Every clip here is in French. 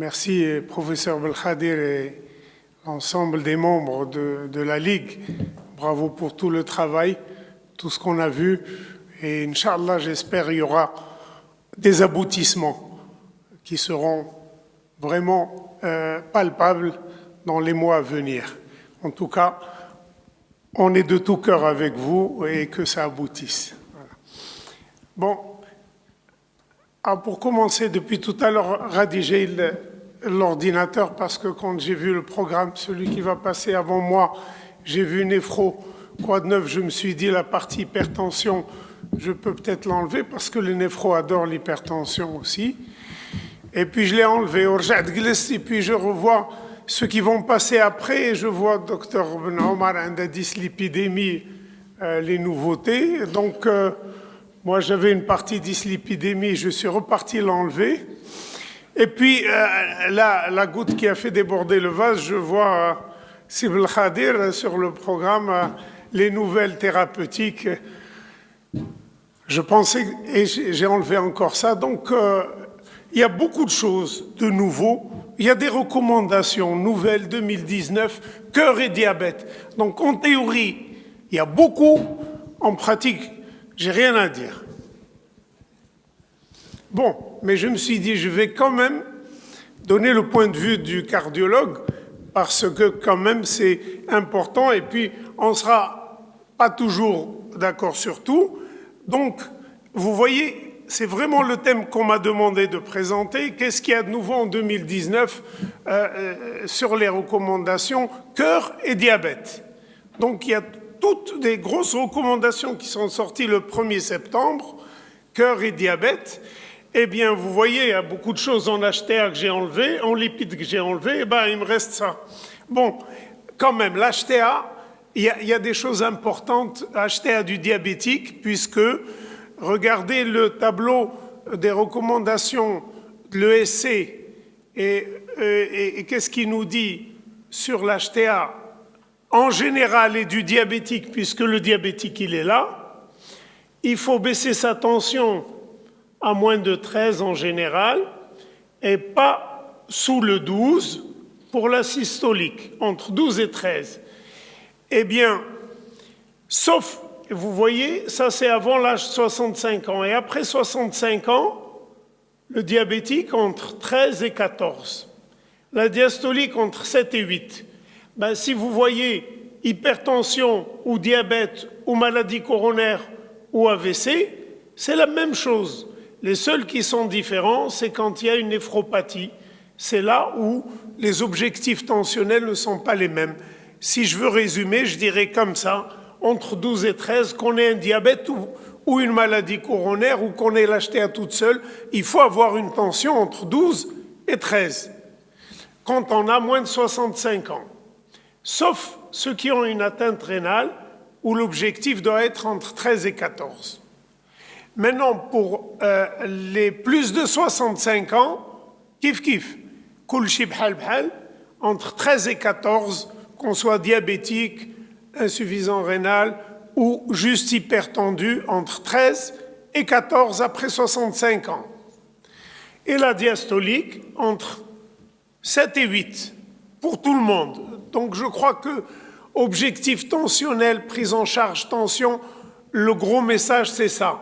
Merci, professeur Belkhadir et l'ensemble des membres de la Ligue. Bravo pour tout le travail, tout ce qu'on a vu. Et Inch'Allah, j'espère qu'il y aura des aboutissements qui seront vraiment palpables dans les mois à venir. En tout cas, on est de tout cœur avec vous et que ça aboutisse. Voilà. Bon, pour commencer, depuis tout à l'heure, rédiger l'ordinateur parce que quand j'ai vu le programme, celui qui va passer avant moi, j'ai vu néphro. Quoi de neuf, je me suis dit la partie hypertension, je peux peut-être l'enlever parce que les néphros adorent l'hypertension aussi. Et puis je l'ai enlevé, et puis je revois ceux qui vont passer après et je vois Dr Ben Omar a dyslipidémie, les nouveautés. Donc moi j'avais une partie dyslipidémie, je suis reparti l'enlever. Et puis la goutte qui a fait déborder le vase, je vois Sibel Khadir sur le programme les nouvelles thérapeutiques. Je pensais, et j'ai enlevé encore ça, donc il y a beaucoup de choses de nouveau. Il y a des recommandations nouvelles 2019, cœur et diabète. Donc en théorie, il y a beaucoup, en pratique, j'ai rien à dire. Bon, mais je me suis dit, je vais quand même donner le point de vue du cardiologue, parce que quand même c'est important, et puis on ne sera pas toujours d'accord sur tout. Donc, vous voyez, c'est vraiment le thème qu'on m'a demandé de présenter. Qu'est-ce qu'il y a de nouveau en 2019 sur les recommandations cœur et diabète? Donc, il y a toutes des grosses recommandations qui sont sorties le 1er septembre, cœur et diabète. Eh bien, vous voyez, il y a beaucoup de choses en HTA que j'ai enlevé, en lipides que j'ai enlevé, et ben, il me reste ça. Bon, quand même, l'HTA, il y a des choses importantes, HTA du diabétique, puisque regardez le tableau des recommandations de l'ESC et qu'est-ce qu'il nous dit sur l'HTA en général et du diabétique, puisque le diabétique, il est là. Il faut baisser sa tension à moins de 13 en général et pas sous le 12 pour la systolique, entre 12 et 13. Eh bien, sauf, vous voyez, ça c'est avant l'âge de 65 ans. Et après 65 ans, le diabétique entre 13 et 14. La diastolique entre 7 et 8. Ben, si vous voyez hypertension ou diabète ou maladie coronaire ou AVC, c'est la même chose. Les seuls qui sont différents, c'est quand il y a une néphropathie. C'est là où les objectifs tensionnels ne sont pas les mêmes. Si je veux résumer, je dirais comme ça, entre 12 et 13, qu'on ait un diabète ou une maladie coronaire ou qu'on ait l'HTA toute seule, il faut avoir une tension entre 12 et 13, quand on a moins de 65 ans. Sauf ceux qui ont une atteinte rénale, où l'objectif doit être entre 13 et 14. Maintenant, pour les plus de 65 ans, kif, kulchi bhal bhal, entre 13 et 14, qu'on soit diabétique, insuffisant rénal ou juste hypertendu, entre 13 et 14 après 65 ans. Et la diastolique, entre 7 et 8, pour tout le monde. Donc je crois que objectif tensionnel, prise en charge tension, le gros message c'est ça.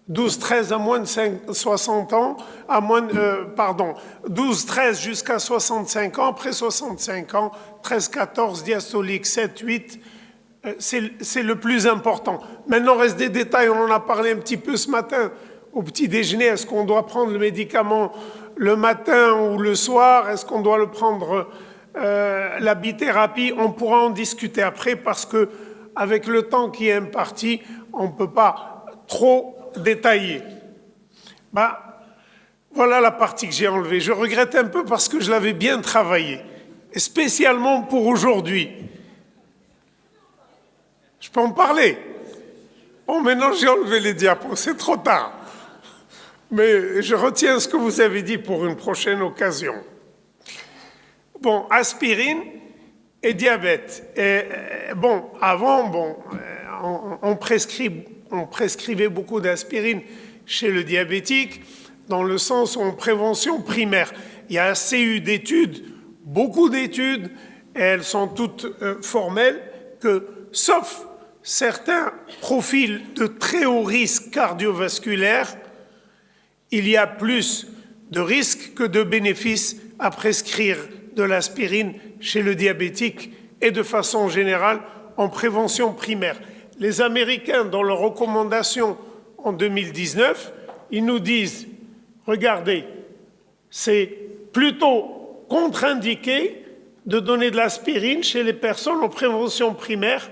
12-13 à moins de 60 ans, 12-13 jusqu'à 65 ans, après 65 ans, 13-14, diastolique 7-8, c'est le plus important. Maintenant, reste des détails, on en a parlé un petit peu ce matin, au petit déjeuner, est-ce qu'on doit prendre le médicament le matin ou le soir, est-ce qu'on doit le prendre la bithérapie, on pourra en discuter après parce que avec le temps qui est imparti, on ne peut pas trop détaillé. Voilà la partie que j'ai enlevée. Je regrette un peu parce que je l'avais bien travaillé, et spécialement pour aujourd'hui. Je peux en parler? Bon, maintenant j'ai enlevé les diapos, c'est trop tard. Mais je retiens ce que vous avez dit pour une prochaine occasion. Bon, aspirine et diabète. Avant, on prescrivait beaucoup d'aspirine chez le diabétique, dans le sens où en prévention primaire. Il y a assez eu d'études, beaucoup d'études, et elles sont toutes formelles, que sauf certains profils de très haut risque cardiovasculaire, il y a plus de risques que de bénéfices à prescrire de l'aspirine chez le diabétique et de façon générale en prévention primaire. Les Américains, dans leurs recommandations en 2019, ils nous disent, regardez, c'est plutôt contre-indiqué de donner de l'aspirine chez les personnes en prévention primaire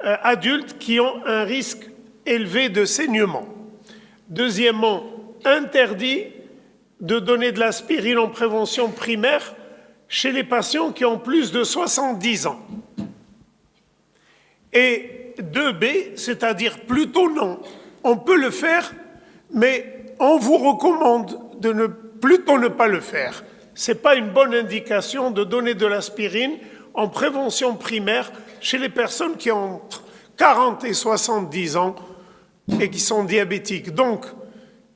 adultes qui ont un risque élevé de saignement. Deuxièmement, interdit de donner de l'aspirine en prévention primaire chez les patients qui ont plus de 70 ans. Et 2B, c'est-à-dire plutôt non. On peut le faire, mais on vous recommande de plutôt ne pas le faire. Ce n'est pas une bonne indication de donner de l'aspirine en prévention primaire chez les personnes qui ont entre 40 et 70 ans et qui sont diabétiques. Donc,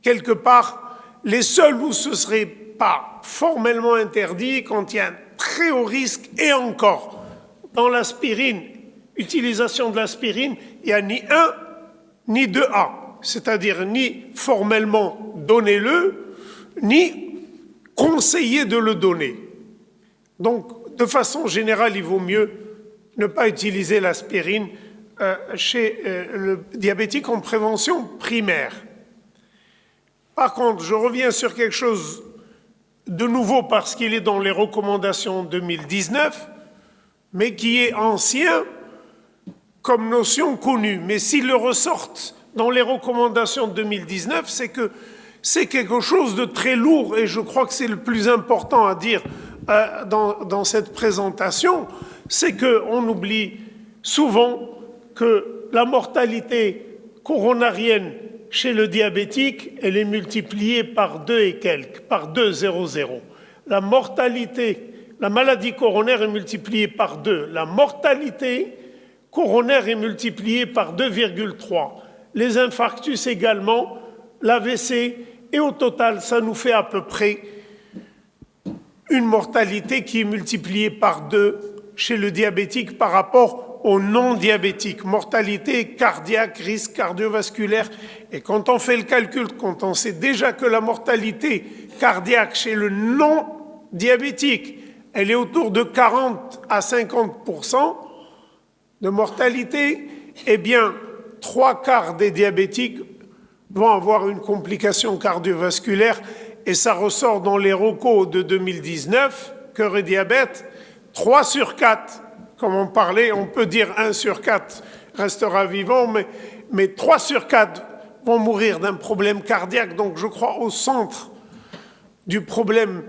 quelque part, les seuls où ce ne serait pas formellement interdit quand il y a un très haut risque, et encore, dans l'aspirine, utilisation de l'aspirine, il n'y a ni 1 ni 2A, c'est-à-dire ni formellement donnez-le, ni conseiller de le donner. Donc, de façon générale, il vaut mieux ne pas utiliser l'aspirine chez le diabétique en prévention primaire. Par contre, je reviens sur quelque chose de nouveau parce qu'il est dans les recommandations 2019, mais qui est ancien comme notion connue. Mais s'il le ressortent dans les recommandations 2019, c'est que c'est quelque chose de très lourd, et je crois que c'est le plus important à dire dans cette présentation, c'est qu'on oublie souvent que la mortalité coronarienne chez le diabétique, elle est multipliée par 2 et quelques, par 2,00. La mortalité, la maladie coronaire est multipliée par 2. La mortalité coronaire est multipliée par 2,3. Les infarctus également, l'AVC, et au total, ça nous fait à peu près une mortalité qui est multipliée par 2 chez le diabétique par rapport aux non-diabétiques, mortalité cardiaque, risque cardiovasculaire. Et quand on fait le calcul, quand on sait déjà que la mortalité cardiaque chez le non-diabétique, elle est autour de 40 à 50% de mortalité, eh bien, 3/4 des diabétiques vont avoir une complication cardiovasculaire, et ça ressort dans les recos de 2019, cœur et diabète, 3 sur 4. Comme on parlait, on peut dire 1 sur 4 restera vivant, mais 3 sur 4 vont mourir d'un problème cardiaque. Donc je crois au centre du problème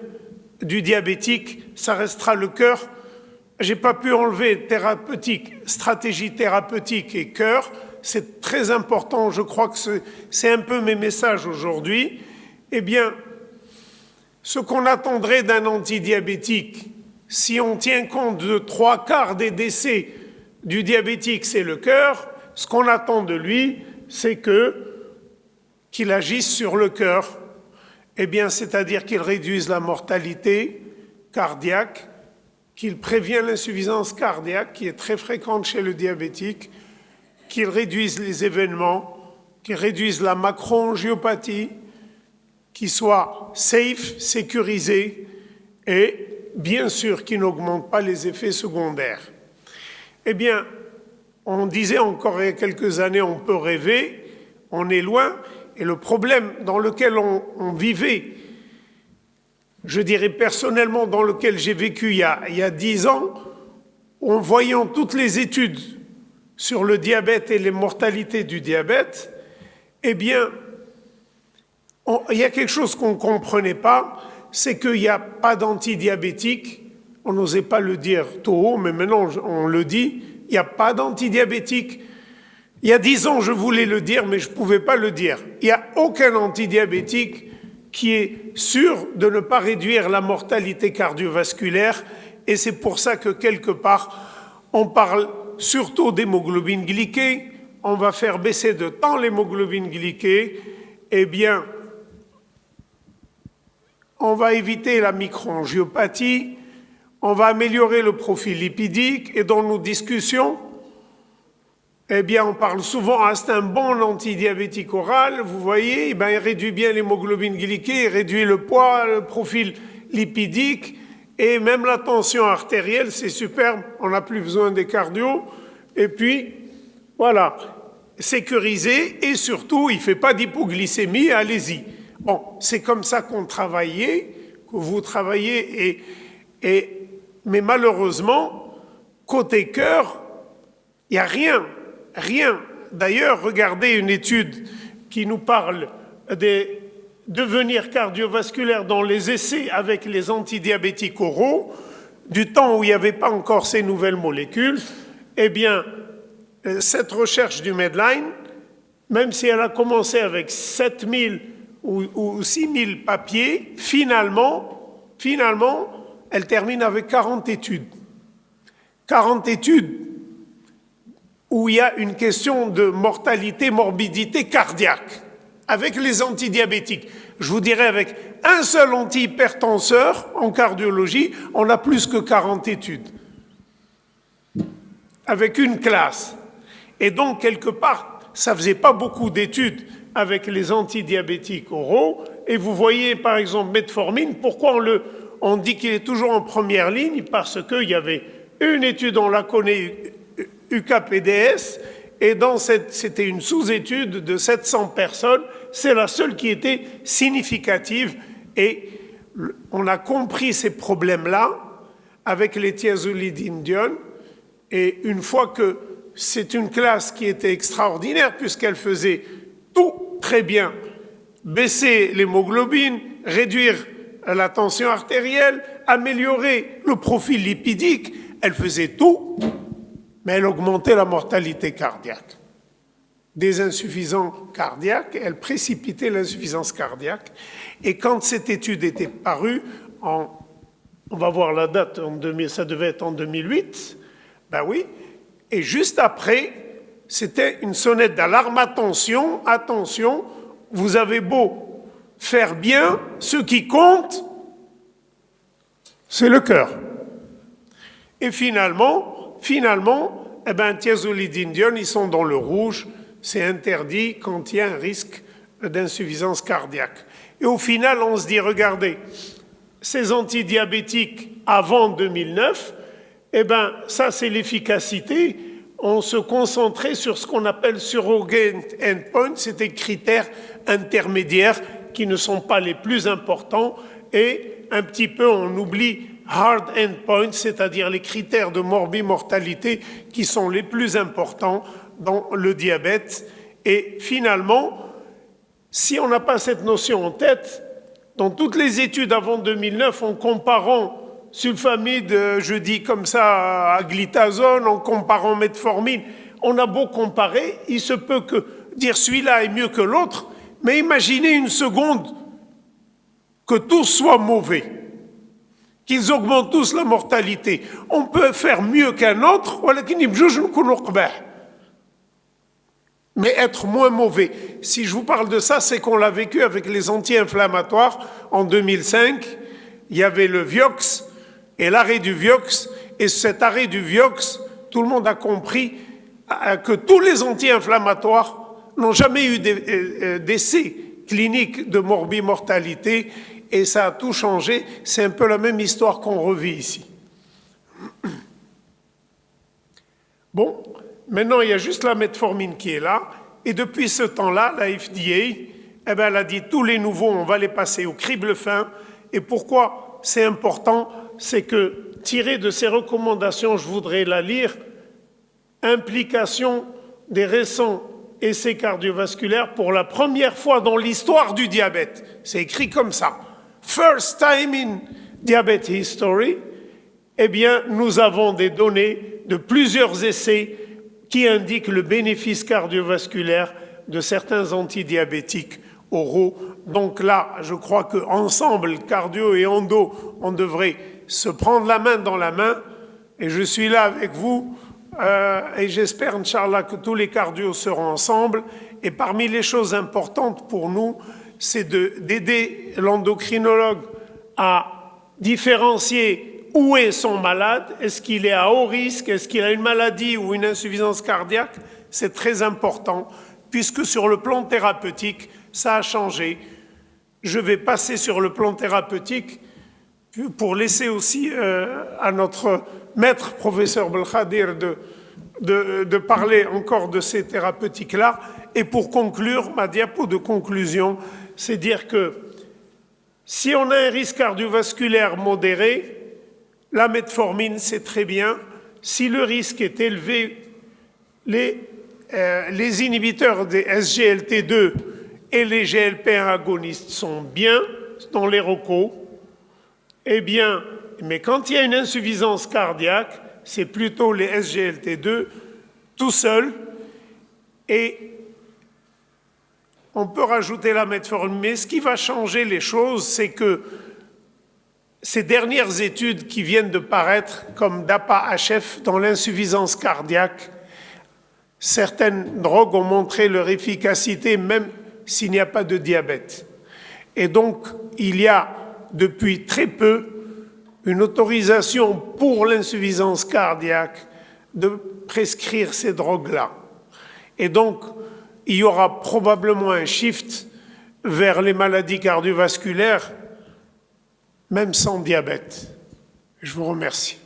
du diabétique, ça restera le cœur. Je n'ai pas pu enlever thérapeutique, stratégie thérapeutique et cœur. C'est très important, je crois que c'est un peu mes messages aujourd'hui. Eh bien, ce qu'on attendrait d'un antidiabétique, si on tient compte de 3/4 des décès du diabétique, c'est le cœur, ce qu'on attend de lui, c'est qu'il agisse sur le cœur. Eh bien, c'est-à-dire qu'il réduise la mortalité cardiaque, qu'il prévienne l'insuffisance cardiaque, qui est très fréquente chez le diabétique, qu'il réduise les événements, qu'il réduise la macroangiopathie, qu'il soit safe, sécurisé, et bien sûr qu'il n'augmente pas les effets secondaires. Eh bien, on disait encore il y a quelques années, on peut rêver, on est loin, et le problème dans lequel on vivait, je dirais personnellement dans lequel j'ai vécu il y a 10 ans, en voyant toutes les études sur le diabète et les mortalités du diabète, eh bien, il y a quelque chose qu'on ne comprenait pas, c'est qu'il n'y a pas d'antidiabétique. On n'osait pas le dire tout haut, mais maintenant on le dit, il n'y a pas d'antidiabétique. Il y a 10 ans, je voulais le dire, mais je ne pouvais pas le dire. Il n'y a aucun antidiabétique qui est sûr de ne pas réduire la mortalité cardiovasculaire, et c'est pour ça que quelque part, on parle surtout d'hémoglobine glyquée, on va faire baisser de temps l'hémoglobine glyquée, eh bien, on va éviter la microangiopathie, on va améliorer le profil lipidique et dans nos discussions, eh bien, on parle souvent, c'est un bon antidiabétique oral, vous voyez, il réduit bien l'hémoglobine glyquée, il réduit le poids, le profil lipidique et même la tension artérielle, c'est superbe, on n'a plus besoin des cardio. Et puis, voilà, sécurisé et surtout, il ne fait pas d'hypoglycémie, allez-y. Bon, c'est comme ça qu'on travaillait, que vous travaillez, mais malheureusement, côté cœur, il n'y a rien. D'ailleurs, regardez une étude qui nous parle des devenirs cardiovasculaires dans les essais avec les antidiabétiques oraux, du temps où il n'y avait pas encore ces nouvelles molécules. Eh bien, cette recherche du Medline, même si elle a commencé avec 7000 ou 6000 papiers, finalement, elle termine avec 40 études. 40 études où il y a une question de mortalité, morbidité cardiaque, avec les antidiabétiques. Je vous dirais, avec un seul antihypertenseur en cardiologie, on a plus que 40 études. Avec une classe. Et donc, quelque part, ça ne faisait pas beaucoup d'études avec les antidiabétiques oraux. Et vous voyez, par exemple, metformine, pourquoi on dit qu'il est toujours en première ligne? Parce qu'il y avait une étude, on la connaît, UKPDS, et c'était une sous-étude de 700 personnes, c'est la seule qui était significative, et on a compris ces problèmes-là avec les thiazolidinediones, et une fois que c'est une classe qui était extraordinaire, puisqu'elle faisait tout très bien, baisser l'hémoglobine, réduire la tension artérielle, améliorer le profil lipidique, elle faisait tout, mais elle augmentait la mortalité cardiaque. Des insuffisants cardiaques, elle précipitait l'insuffisance cardiaque. Et quand cette étude était parue, on va voir la date, ça devait être en 2008, ben oui, et juste après, c'était une sonnette d'alarme, attention, vous avez beau faire bien, ce qui compte, c'est le cœur. Et finalement, thiazolidinediones, ils sont dans le rouge, c'est interdit quand il y a un risque d'insuffisance cardiaque. Et au final, on se dit, regardez, ces antidiabétiques avant 2009, ça c'est l'efficacité. On se concentrait sur ce qu'on appelle surrogate endpoint, c'est des critères intermédiaires qui ne sont pas les plus importants, et un petit peu on oublie hard endpoints, c'est-à-dire les critères de morbimortalité qui sont les plus importants dans le diabète. Et finalement, si on n'a pas cette notion en tête, dans toutes les études avant 2009, en comparant sulfamide, je dis comme ça, à glitazone, en comparant metformine, on a beau comparer, il se peut que dire celui-là est mieux que l'autre, mais imaginez une seconde que tous soient mauvais, qu'ils augmentent tous la mortalité. On peut faire mieux qu'un autre, mais être moins mauvais. Si je vous parle de ça, c'est qu'on l'a vécu avec les anti-inflammatoires en 2005. Il y avait le Vioxx et l'arrêt du Vioxx, et cet arrêt du Vioxx, tout le monde a compris que tous les anti-inflammatoires n'ont jamais eu d'essai clinique de morbimortalité, et ça a tout changé. C'est un peu la même histoire qu'on revit ici. Bon, maintenant il y a juste la metformine qui est là, et depuis ce temps-là, la FDA, elle a dit tous les nouveaux, on va les passer au crible fin. Et pourquoi c'est important? C'est que, tiré de ces recommandations, je voudrais la lire, implication des récents essais cardiovasculaires pour la première fois dans l'histoire du diabète. C'est écrit comme ça. First time in diabetes history, eh bien, nous avons des données de plusieurs essais qui indiquent le bénéfice cardiovasculaire de certains antidiabétiques oraux. Donc là, je crois qu'ensemble, cardio et endo, on devrait se prendre la main dans la main. Et je suis là avec vous, et j'espère, Inch'Allah, que tous les cardios seront ensemble. Et parmi les choses importantes pour nous, c'est d'aider l'endocrinologue à différencier où est son malade, est-ce qu'il est à haut risque, est-ce qu'il a une maladie ou une insuffisance cardiaque. C'est très important, puisque sur le plan thérapeutique, ça a changé. Je vais passer sur le plan thérapeutique pour laisser aussi à notre maître, professeur Belkhadir, de parler encore de ces thérapeutiques-là. Et pour conclure, ma diapo de conclusion, c'est dire que si on a un risque cardiovasculaire modéré, la metformine, c'est très bien. Si le risque est élevé, les inhibiteurs des SGLT2 et les GLP-1 agonistes sont bien dans les recos. Eh bien, mais quand il y a une insuffisance cardiaque, c'est plutôt les SGLT2 tout seul. Et on peut rajouter la metformine. Mais ce qui va changer les choses, c'est que ces dernières études qui viennent de paraître, comme DAPA-HF dans l'insuffisance cardiaque, certaines drogues ont montré leur efficacité même s'il n'y a pas de diabète. Et donc, il y a depuis très peu une autorisation pour l'insuffisance cardiaque de prescrire ces drogues-là. Et donc, il y aura probablement un shift vers les maladies cardiovasculaires, même sans diabète. Je vous remercie.